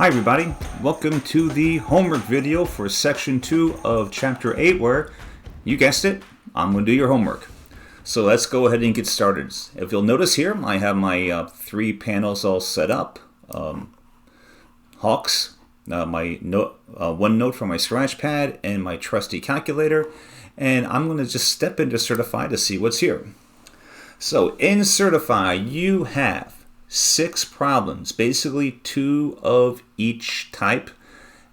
Hi everybody, welcome to the homework video for section 2 of chapter 8 where, you guessed it, I'm going to do your homework. So let's go ahead and get started. If you'll notice here, I have my 3 panels all set up. Hawks, my OneNote for my scratch pad, and my trusty calculator. And I'm going to just step into Certify to see what's here. So in Certify, you have 6 problems, basically 2 of each type,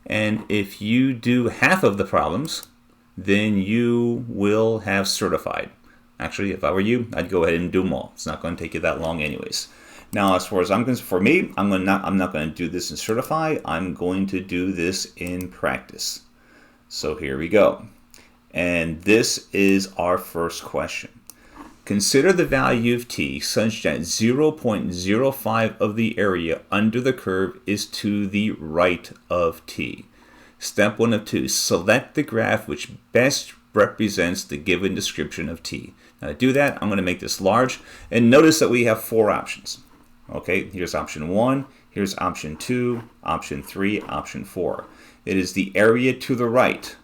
and if you do half of the problems, then you will have certified. Actually, if I were you, I'd go ahead and do them all. It's not going to take you that long anyways. Now, as far as I'm concerned, for me, I'm not going to do this in Certify. I'm going to do this in practice. So here we go. And this is our first question. Consider the value of t such that 0.05 of the area under the curve is to the right of t. Step 1 of 2. Select the graph which best represents the given description of t. Now to do that, I'm going to make this large. And notice that we have 4 options. Okay, here's option 1, here's option 2, option 3, option 4. It is the area to the right.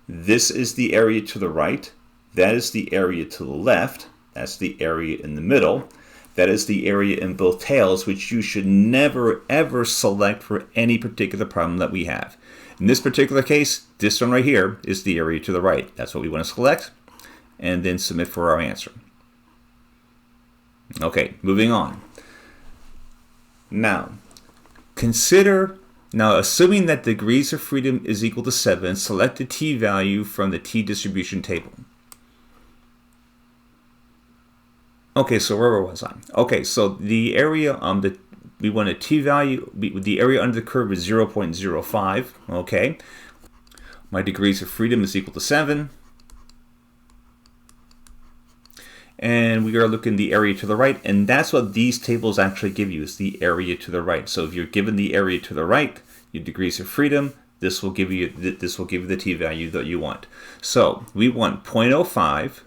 This is the area to the right. That is the area to the left. That's the area in the middle. That is the area in both tails, which you should never ever select for any particular problem that we have. In this particular case, this one right here is the area to the right. That's what we want to select and then submit for our answer. Okay, moving on. Now, assuming that degrees of freedom is equal to 7, select the t value from the t distribution table. Okay, so where was I? Okay, so the area we want a t value. The area under the curve is 0.05. Okay, my degrees of freedom is equal to 7, and we are looking the area to the right, and that's what these tables actually give you, is the area to the right. So if you're given the area to the right, your degrees of freedom, this will give you the t value that you want. So we want 0.05.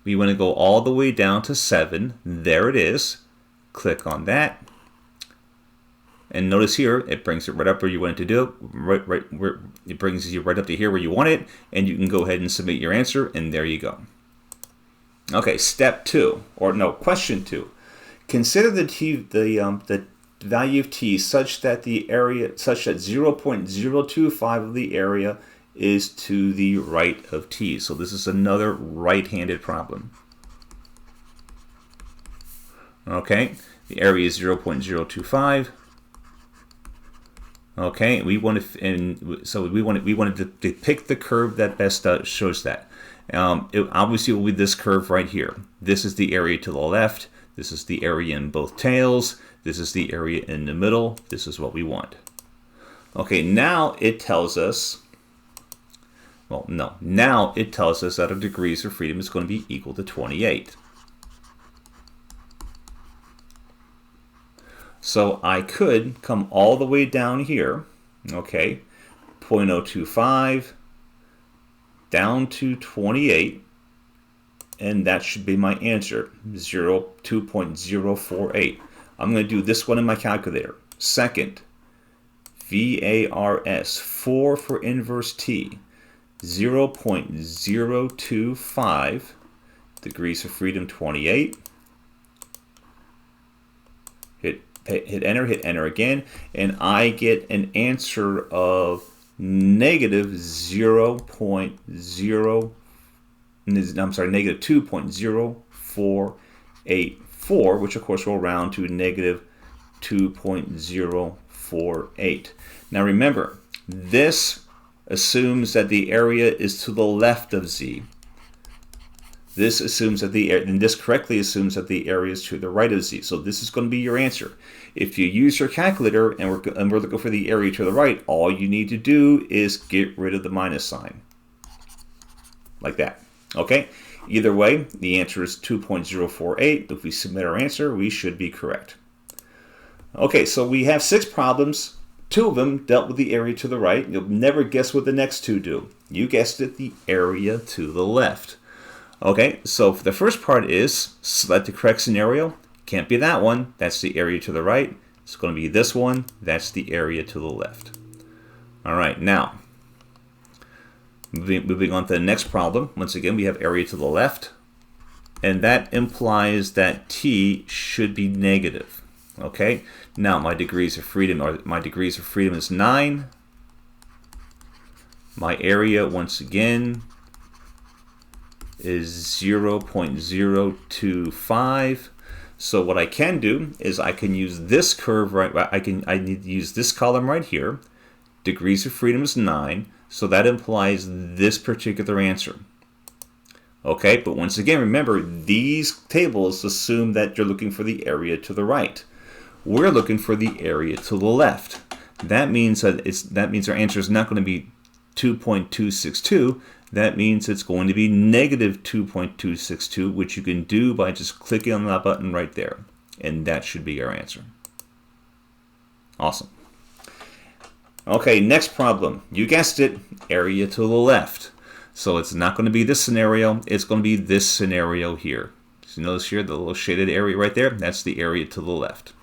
We want to go all the way down to 7. There it is. Click on that. And notice here, it brings it right up where you want it to do. It brings you right up to here where you want it. And you can go ahead and submit your answer. And there you go. Okay, step 2. Question 2. Consider the value of t such that 0.025 of the area is to the right of t. So this is another right-handed problem. Okay, the area is 0.025. Okay, we want to depict the curve that best shows that. It obviously will be this curve right here. This is the area to the left. This is the area in both tails. This is the area in the middle. This is what we want. Okay, now it tells us. Now it tells us that our degrees of freedom is going to be equal to 28. So I could come all the way down here, okay, 0.025 down to 28, and that should be my answer, 2.048. I'm going to do this one in my calculator. Second, VARS, 4 for inverse t. 0.025, degrees of freedom 28. Hit enter again, and I get an answer of negative 2.0484, which of course will round to negative 2.048. Now remember, this assumes that the area is to the left of z. This correctly assumes that the area is to the right of z. So this is going to be your answer. If you use your calculator and we're looking for the area to the right, all you need to do is get rid of the minus sign. Like that. Okay? Either way, the answer is 2.048. If we submit our answer, we should be correct. Okay, so we have 6 problems. 2 of them dealt with the area to the right. You'll never guess what the next 2 do. You guessed it, the area to the left. Okay, so for the first part is select the correct scenario. Can't be that one. That's the area to the right. It's going to be this one. That's the area to the left. All right, now, moving on to the next problem. Once again, we have area to the left, and that implies that t should be negative. Okay, now my degrees of freedom is 9. My area, once again, is 0.025. So what I can do is I can use this curve I need to use this column right here. Degrees of freedom is 9, so that implies this particular answer. Okay, but once again, remember, these tables assume that you're looking for the area to the right. We're looking for the area to the left. That means our answer is not going to be 2.262. That means it's going to be negative 2.262, which you can do by just clicking on that button right there. And that should be our answer. Awesome. Okay, next problem. You guessed it, area to the left. So it's not going to be this scenario, it's going to be this scenario here. So notice here, the little shaded area right there, that's the area to the left.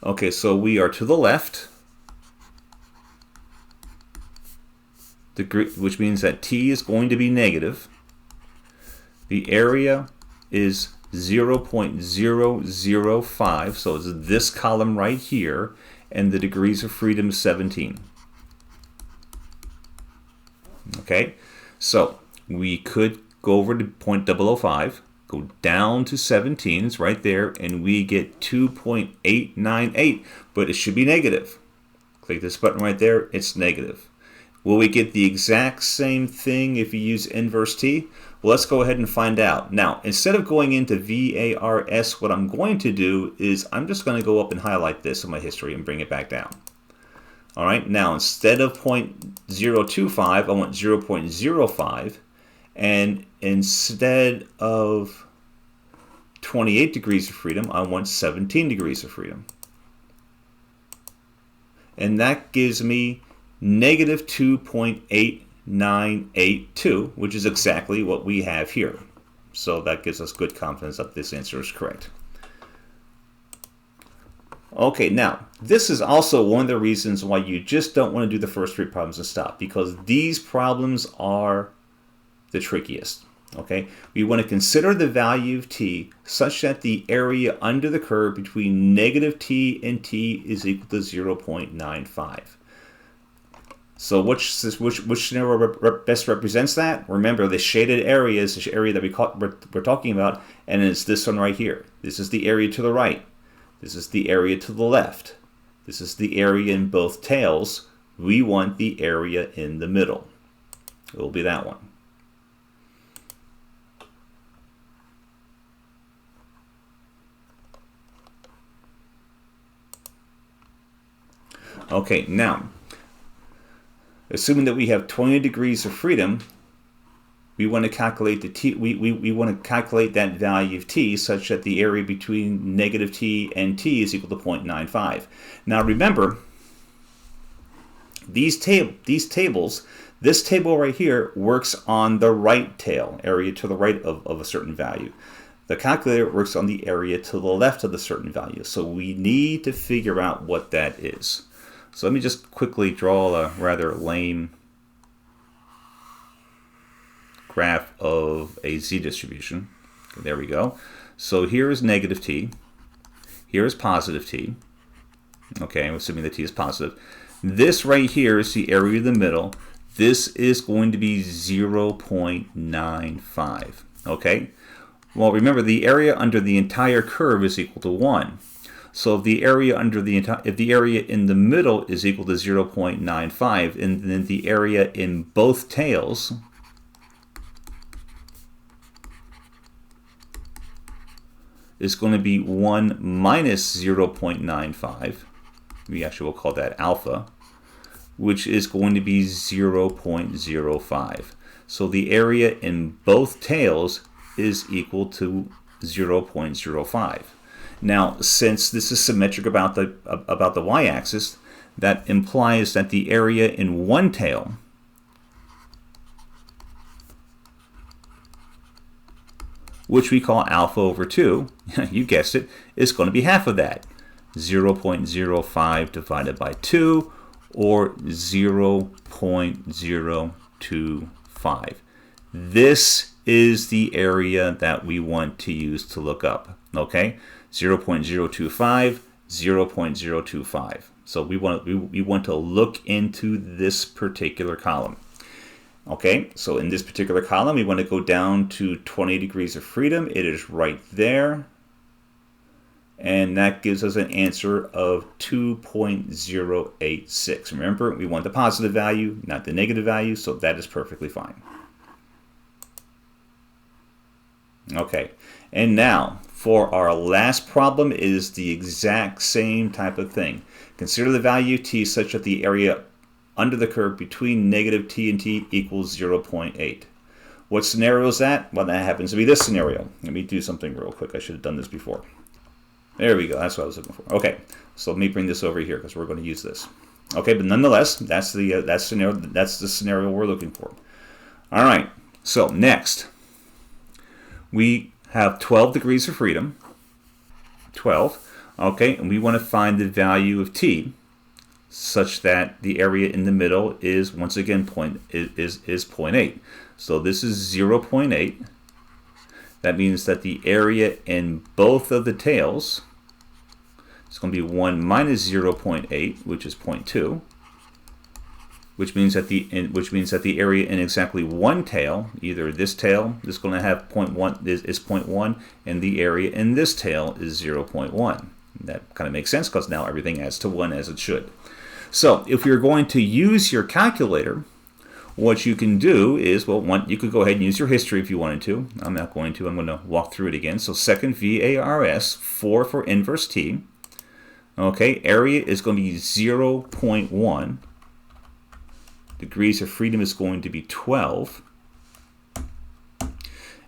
Okay, so we are to the left, which means that t is going to be negative. The area is 0.005, so it's this column right here, and the degrees of freedom is 17. Okay, so we could go over to 0.005, go down to 17, it's right there, and we get 2.898, but it should be negative. Click this button right there, it's negative. Will we get the exact same thing if you use inverse t? Well, let's go ahead and find out. Now, instead of going into VARS, what I'm going to do is I'm just going to go up and highlight this in my history and bring it back down. All right, now instead of 0.025, I want 0.05, and instead of 28 degrees of freedom, I want 17 degrees of freedom. And that gives me negative 2.8982, which is exactly what we have here. So that gives us good confidence that this answer is correct. Okay, now, this is also one of the reasons why you just don't want to do the first 3 problems and stop, because these problems are the trickiest. Okay, we want to consider the value of t such that the area under the curve between negative t and t is equal to 0.95. So which scenario best represents that? Remember, the shaded area is the area that we're talking about, and it's this one right here. This is the area to the right. This is the area to the left. This is the area in both tails. We want the area in the middle. It will be that one. Okay, now, assuming that we have 20 degrees of freedom, we want to calculate the t. We want to calculate that value of t such that the area between negative t and t is equal to 0.95. Now remember, these tables, this table right here works on the right tail, area to the right of a certain value. The calculator works on the area to the left of the certain value. So we need to figure out what that is. So let me just quickly draw a rather lame graph of a z-distribution. Okay, there we go. So here is negative t. Here is positive t. Okay, I'm assuming that t is positive. This right here is the area in the middle. This is going to be 0.95. Okay? Well, remember, the area under the entire curve is equal to 1. So if the area in the middle is equal to 0.95, and then the area in both tails is going to be 1 minus 0.95, we actually will call that alpha, which is going to be 0.05. So the area in both tails is equal to 0.05. Now, since this is symmetric about the y-axis, that implies that the area in one tail which we call alpha over 2, you guessed it, is going to be half of that. 0.05 divided by 2, or 0.025. This is the area that we want to use to look up. Okay, 0.025, 0.025. So we want to look into this particular column. Okay, so in this particular column, we want to go down to 20 degrees of freedom. It is right there. And that gives us an answer of 2.086. Remember, we want the positive value, not the negative value, so that is perfectly fine. Okay, and now for our last problem is the exact same type of thing. Consider the value of t such that the area under the curve between negative t and t equals 0.8. What scenario is that? Well, that happens to be this scenario. Let me do something real quick. I should have done this before. There we go. That's what I was looking for. Okay, so let me bring this over here because we're going to use this. Okay, but nonetheless, that's the scenario we're looking for. All right. So next, we have 12 degrees of freedom. 12. Okay, and we want to find the value of t such that the area in the middle is once again 0.8. So this is 0.8. That means that the area in both of the tails is going to be 1 minus 0.8, which is 0.2, which means that the area in exactly one tail, either this tail is going to have 0.1 is 0.1, and the area in this tail is 0.1. That kind of makes sense because now everything adds to 1 as it should. So if you're going to use your calculator, what you can do is, well, you could go ahead and use your history if you wanted to. I'm not going to. I'm going to walk through it again. So second VARS, 4 for inverse t. Okay, area is going to be 0.1. Degrees of freedom is going to be 12.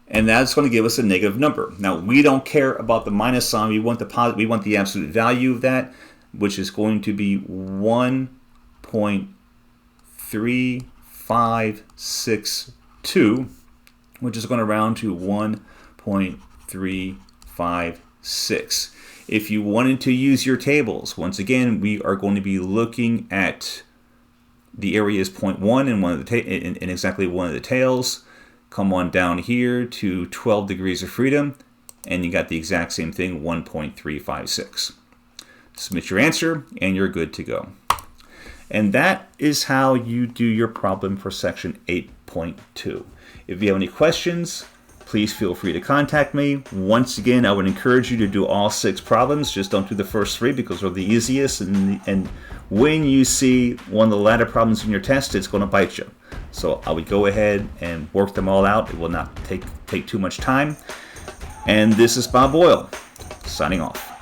And that's going to give us a negative number. Now, we don't care about the minus sign. We want the absolute value of that, which is going to be 1.3562, which is going to round to 1.356. If you wanted to use your tables, once again, we are going to be looking at the area is 0.1 in exactly one of the tails. Come on down here to 12 degrees of freedom, and you got the exact same thing, 1.356. Submit your answer, and you're good to go. And that is how you do your problem for section 8.2. If you have any questions, please feel free to contact me. Once again, I would encourage you to do all 6 problems. Just don't do the first 3 because they're the easiest. And when you see one of the latter problems in your test, it's going to bite you. So I would go ahead and work them all out. It will not take too much time. And this is Bob Boyle, signing off.